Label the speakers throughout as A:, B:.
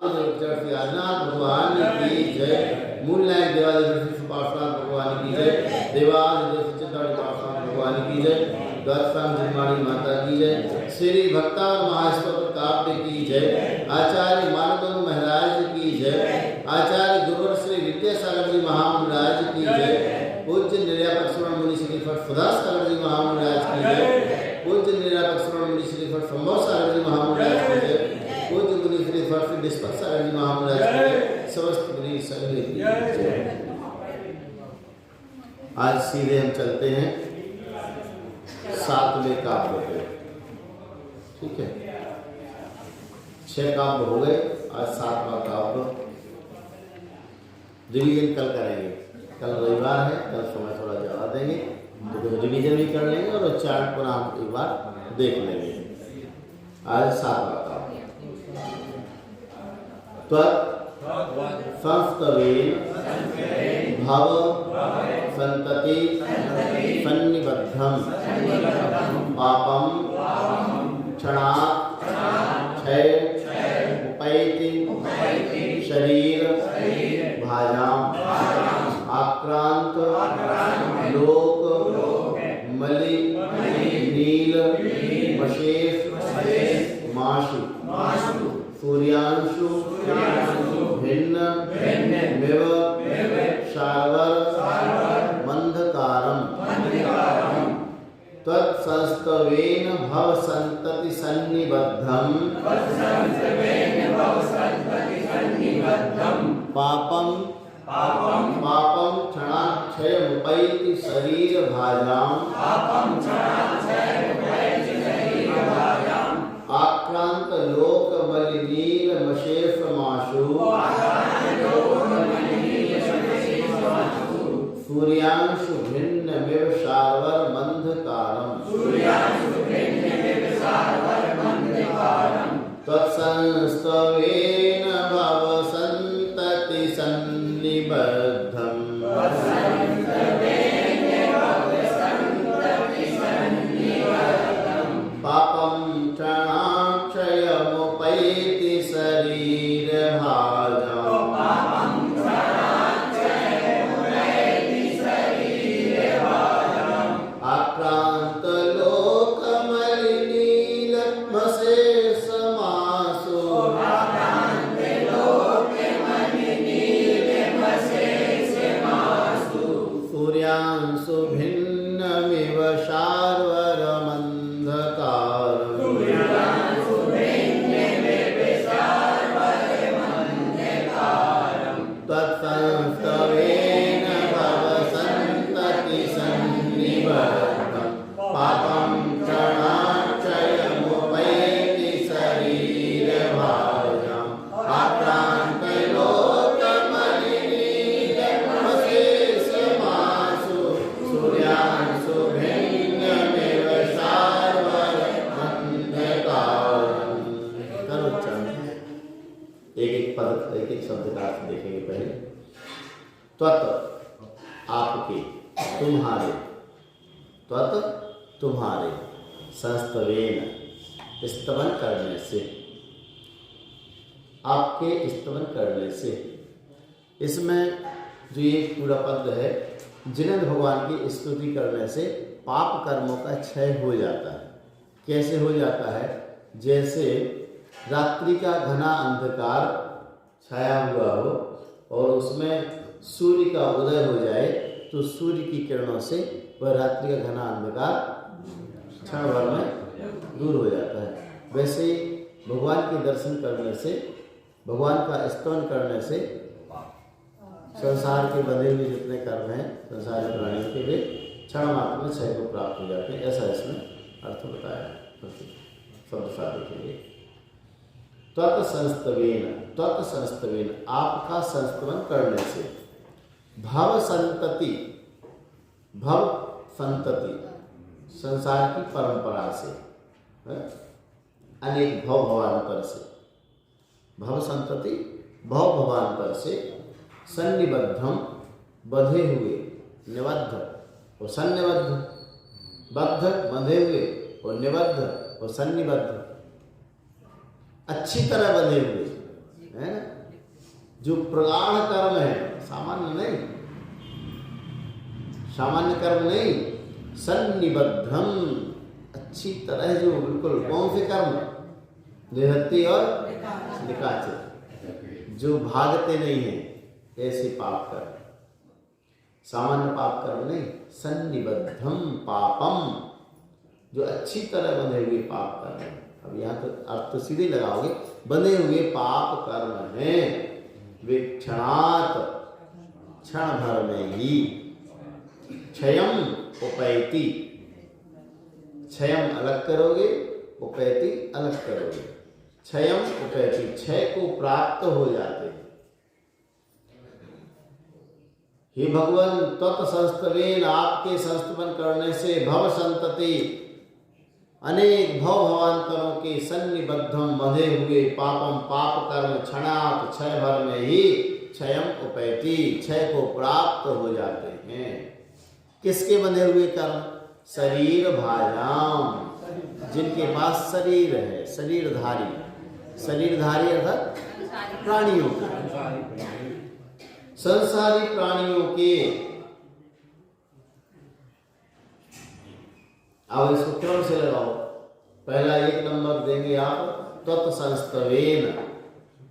A: भगवान की जय। मूलनायक देवादिदेव पार्श्वनाथ भगवान की जय। देवादिदेव चित्तौड़ पार्श्वनाथ भगवान की जय। द्वादशांग जिनवाणी माता की जय। श्री भक्ता महास्तोत्र काव्य की जय। आचार्य मानव महाराज की जय। आचार्य गुरुवर श्री विद्यासागर जी महाराज की जय। पूज्य निर्यापक श्रवण मुनि श्री फट सुधास सागर जी महाराज की जय। पूज्य निर्यापक श्रवण मुनि श्री फट संभव सागर जी महाराज की जय। पूज्य मुनि श्री फट निष्पक्ष सागर जी महाराज की जय। समस्त मुनि संघ की जय। आज सीधे हम चलते हैं 7वें काव्य पे। ठीक है, 6 काव्य हो गए, आज 7वां काव्य रिवीजन कल करेंगे। कल रविवार है, कल समय थोड़ा ज़्यादा देंगे तो रिवीजन भी कर लेंगे और चार्ट पुनः हम एक बार देख लेंगे। आज 7वां काव्य संस्तवेन भव संतति सन्निबद्धम पापम क्षणात् क्षय उपैति शरीर भाजाम आक्रांत लोक मलि नील मशेष माशु सूर्यांशु भिन्न मिव शार्वर मंधकारम तत्संस्तवेन भव संतति सन्निबद्धम पापम क्षणाक्षयमुपैति शरीर भाजाम आक्रांत लोक मलिनील मशेष माशु सूर्यांशु भिन्न मिव शार्वर मंधकारम तत्संस्तवेन भव संतति सन्निबद्धम पापम क्षणाक्षयमुपैति शरीर भाजाम आक्रांत लोक मलिनील मशेष मासु सूर्यांशु भिन्नमिव शार्वर मंधकारम तत्संस्तवेन भव संतति सन्निबद्धम पापम क्षणाक्षयमुपैति शरीर भाजाम आक्रांत लोक मलिनील मशेष मासु सूर्यांशु भिन्नमिव शार्वर मंधकारम। एक एक पद, एक एक शब्द का अर्थ देखेंगे पहले। त्वत् आपके, तुम्हारे, त्वत् तुम्हारे, संस्तवेन स्तवन करने से, आपके स्तवन करने से। इसमें जो ये पूरा पद है, जिनेंद्र भगवान की स्तुति करने से पाप कर्मों का क्षय हो जाता है। कैसे हो जाता है? जैसे रात्रि का घना अंधकार छाया हुआ हो और उसमें सूर्य का उदय हो जाए तो सूर्य की किरणों से वह रात्रि का घना अंधकार क्षण भर में दूर हो जाता है। वैसे ही भगवान के दर्शन करने से, भगवान का स्तवन करने से संसार के बंधे हुए जितने कर्म हैं संसार के प्राणियों के वे क्षण मात्र में क्षय को प्राप्त हो जाते हैं। ऐसा इसमें अर्थ बताया है। शब्द साथ देखेंगे। त्वत्संस्तवेन, त्वत्संस्तवेन आपका संस्तवन करने से, भव संतति, भव संतति संसार की परंपरा से, अनेक भव भवान्तर से, भव संतति भव भवान्तर से, सन्निबद्धम बंधे हुए, निबद्ध और सन्निबद्ध, बद्ध बंधे हुए और निबद्ध और सन्निबद्ध, अच्छी तरह बंधे हुए, है ना। जो प्रगाढ़ कर्म है, सामान्य नहीं, सामान्य कर्म नहीं, सन्निबद्धम, अच्छी तरह जो बिल्कुल, कौन से कर्म, निहत्ति और निकाचित, जो भागते नहीं है, ऐसे पाप कर्म, सामान्य पाप कर्म नहीं, सन्निबद्धम पापम, जो अच्छी तरह बंधे हुए पाप कर्म है। अब यहाँ तो आप तो सीधे लगाओगे, बंधे हुए पाप कर्म हैं, वे क्षणात, क्षण भर में ही, क्षयम उपैति, क्षयम अलग करोगे, उपैति अलग करोगे, क्षयम उपैति, क्षय को प्राप्त हो जाते हैं। हे भगवान, तत्संस्तवेन, आपके संस्तवन करने से, भव संतति, अनेक भव भवांतरों के सन्निबद्धम, बंधे हुए पापम, पाप कर्म, क्षणात, क्षय भर में ही, क्षयम उपैति, क्षय को प्राप्त हो जाते हैं। किसके बंधे हुए कर्म? शरीर भाजाम, जिनके पास शरीर है, शरीरधारी, शरीरधारी अर्थात प्राणियों के, संसारी प्राणियों के। अब इसको क्रम से लगाओ, पहला 1 नंबर देंगे आप, तत्संस्तवेन,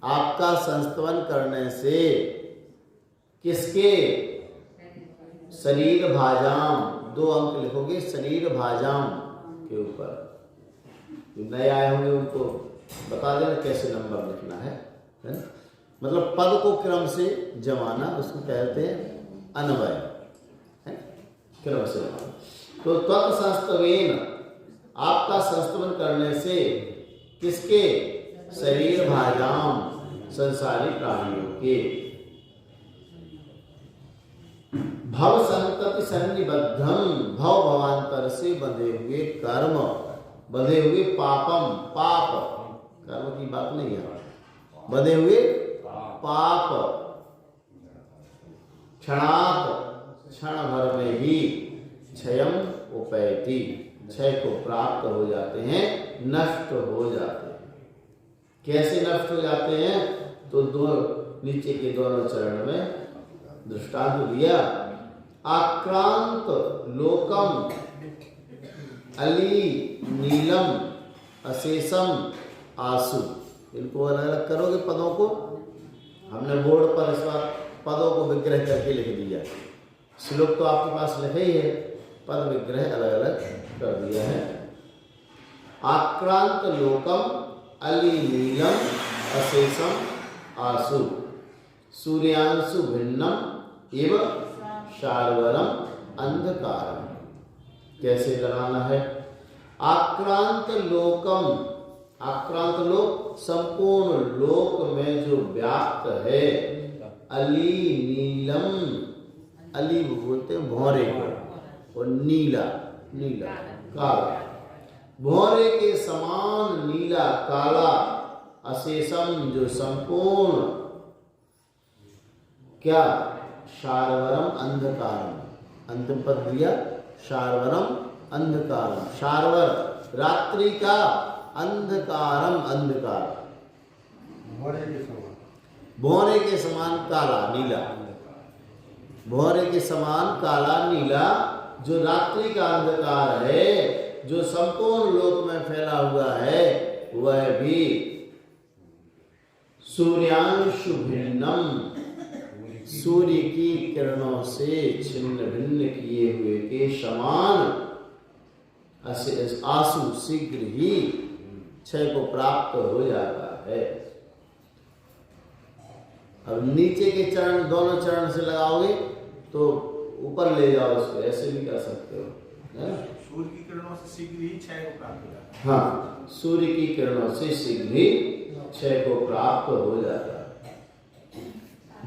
A: आपका संस्तवन करने से, किसके? शरीर भाजाम, 2 अंक लिखोगे शरीर भाजाम के ऊपर। नए आए होंगे उनको बता देना कैसे नंबर लिखना है ना? मतलब पद को क्रम से जमाना, उसको कहते हैं अन्वय, है क्रम से जमाना। तो तत्संस्तवेन, आपका संस्तवन करने से, किसके? शरीर भाजाम, संसारी प्राणियों के। भव संतति सन्निबद्धम, भव भवांतर से बंधे हुए कर्म, बंधे हुए पापम, पाप कर्म की बात नहीं है, बंधे हुए पाप, क्षणात, क्षण भर में ही, क्षयम उपैति, क्षय को प्राप्त हो जाते हैं, नष्ट हो जाते हैं। कैसे नष्ट हो जाते हैं? तो दो नीचे के दोनों चरण में दृष्टांत दिया। आक्रांत लोकम, अली नीलम अशेषम आसु, इनको अलग अलग करोगे पदों को। हमने बोर्ड पर इस बार पदों को विग्रह करके लिख दिया, श्लोक तो आपके पास लिखे ही है, पद विग्रह अलग अलग कर दिया है। आक्रांत लोकम अली नीलम अशेषम आसु, सूर्यांशु भिन्नम एवं शार्वरम अंधकारम। कैसे लगाना है? आक्रांत लोकम, आक्रांत लोक, संपूर्ण लोक में जो व्याप्त है, अली नीलम, अली बोलते हैं भौरे को, और नीला, नीला काला, भौरे के समान नीला काला, अशेषम जो संपूर्ण, क्या? शार्वरम अंधकारम, अंतिम पद दिया शार्वरम अंधकारम, शार्वर रात्रि का, अंधकारम अंधकार, भौरे के समान काला नीला, भौरे के समान काला नीला, जो रात्रि का अंधकार है, जो संपूर्ण लोक में फैला हुआ है, वह भी सूर्यांशु भिन्नम, सूर्य की किरणों से छिन्न भिन्न किए हुए के समान, आंसू शीघ्र ही क्षय को प्राप्त हो जाता है। अब नीचे के चरण, दोनों चरण से लगाओगे तो ऊपर ले जाओ इसको, ऐसे भी कर सकते हो।
B: सूर्य की किरणों से शीघ्र ही क्षय को प्राप्त हो जाता है।
A: हाँ, सूर्य की किरणों से शीघ्र ही क्षय को प्राप्त हो जाता है।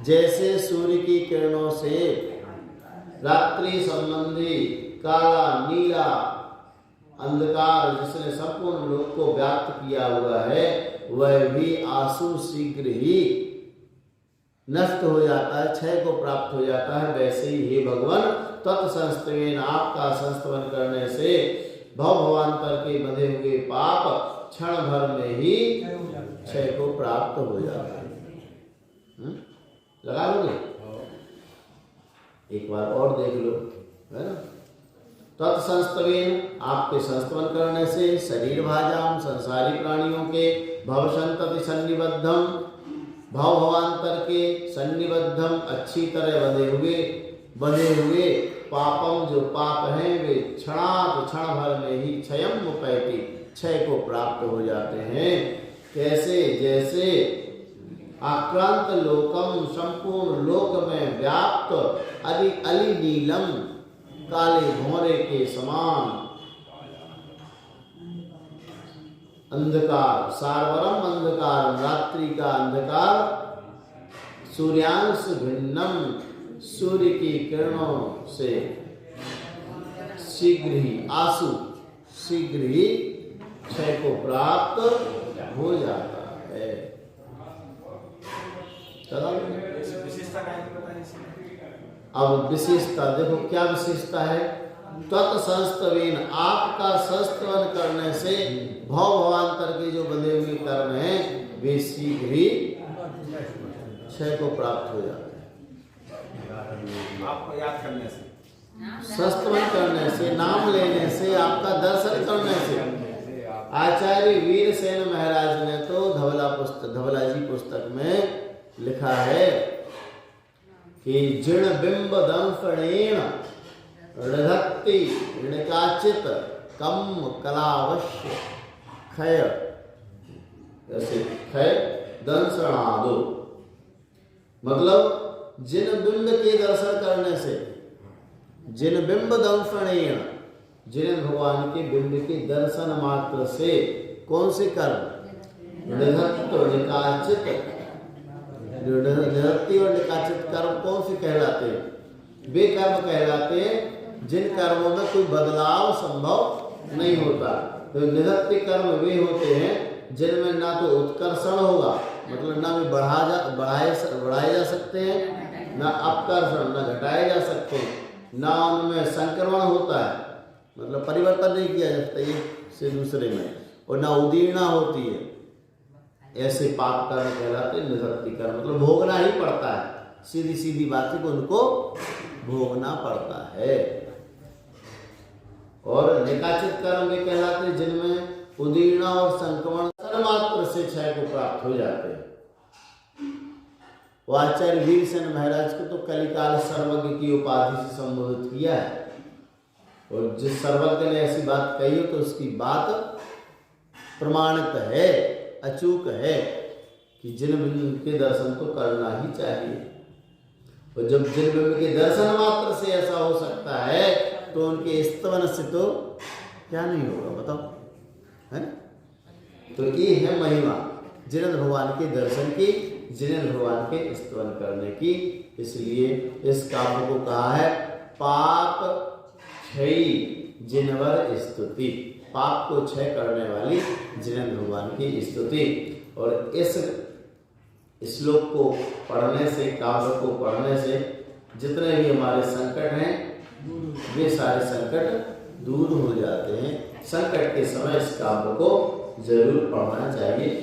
A: जैसे सूर्य की किरणों से रात्रि संबंधी काला नीला अंधकार जिसने संपूर्ण लोक को व्याप्त किया हुआ है, वह भी आंसू शीघ्र ही नष्ट हो जाता है, क्षय को प्राप्त हो जाता है। वैसे ही हे भगवान, तत्संस्तवेन, आपका संस्तवन करने से भव भवांतर के बंधे हुए पाप क्षण भर में ही क्षय को प्राप्त हो जाता है। लगा लोगे? एक बार और देख लो, है ना। तत्संस्तवेन, आपके संस्तवन करने से, शरीर भाजाम, संसारी प्राणियों के, भवसंतति सन्निबद्धम, भाव भवांतर के सन्निबद्धम, अच्छी तरह बंधे हुए पापम, जो पाप हैं वे क्षण भर में ही क्षयम मुपैति, क्षय को प्राप्त हो जाते हैं। कैसे? जैसे आक्रांत लोकम, संपूर्ण लोक में व्याप्त अली नीलम, काले भौरे के समान अंधकार, सारवरम अंधकार, रात्रि का अंधकार, सूर्यांश भिन्नम, सूर्य की किरणों से शीघ्र ही क्षय को प्राप्त हो जाता है।
B: विशेषता क्या है बताइए इसमें?
A: अब विशेषता देखो, क्या विशेषता है? तत्संस्तवेन, आपका संस्तवन करने से भव भवांतर के जो बंधे हुए कर्म हैं वे शीघ्र ही क्षय को प्राप्त हो जाते हैं।
B: आपको याद करने से,
A: संस्तवन करने से, नाम लेने से, आपका दर्शन करने से। आचार्य वीरसेन महाराज ने तो धवला जी पुस्तक में लिखा है कि जीर्ण बिंब दंफणेन ऋधत्ति ऋणकाचित कम कलावश्य क्षय, ऐसे क्षय दंसणादो, मतलब जिन बिंब के दर्शन करने से, जिन बिंब दंफणेन, जिन भगवान के बिंब के दर्शन मात्र से, कौन से कर्म? ऋधत्ति और निकाचित, ऋधत्ति और निकाचित कर्म कौन से कहलाते हैं? वे कर्म कहलाते हैं जिन कर्मों में कोई बदलाव संभव नहीं होता। तो निधत्ति कर्म वे होते हैं जिनमें ना तो उत्कर्षण होगा, मतलब ना वे बढ़ाए जा सकते हैं, ना अपकर्षण, ना घटाए जा सकते हैं, ना उनमें संक्रमण होता है, मतलब परिवर्तन नहीं किया जा सकता एक से दूसरे में, और ना उदीर्णा होती है। ऐसे पाप कर्म कहलाते हैं निधत्ति कर्म, मतलब भोगना ही पड़ता है, सीधी सीधी बात है कि उनको भोगना पड़ता है। और निकाचित कर्म वे कहलाते हैं जिनमें उदीर्णा और संक्रमण मात्र से क्षय को प्राप्त हो जाते हैं। वो आचार्य वीरसेन महाराज को तो कलिकाल सर्वज्ञ की उपाधि से संबोधित किया है, और जिस सर्वज्ञ ने ऐसी बात कही हो तो उसकी बात प्रमाणित है, अचूक है कि जिन बिंब के दर्शन तो करना ही चाहिए। और जब जिन बिंब के दर्शन मात्र से ऐसा हो सकता है तो उनके स्तवन से तो क्या नहीं होगा, बताओ, है ना। तो ये है महिमा जिनेंद्र भगवान के दर्शन की, जिनेंद्र भगवान के स्तवन करने की। इसलिए इस काव्य को कहा है पाप क्षयी जिनवर स्तुति, पाप को क्षय करने वाली जिनेंद्र भगवान की स्तुति। और इस श्लोक को पढ़ने से, काव्य को पढ़ने से जितने भी हमारे संकट हैं वे सारे संकट दूर हो जाते हैं। संकट के समय इस काव्य को जरूर पढ़ना चाहिए।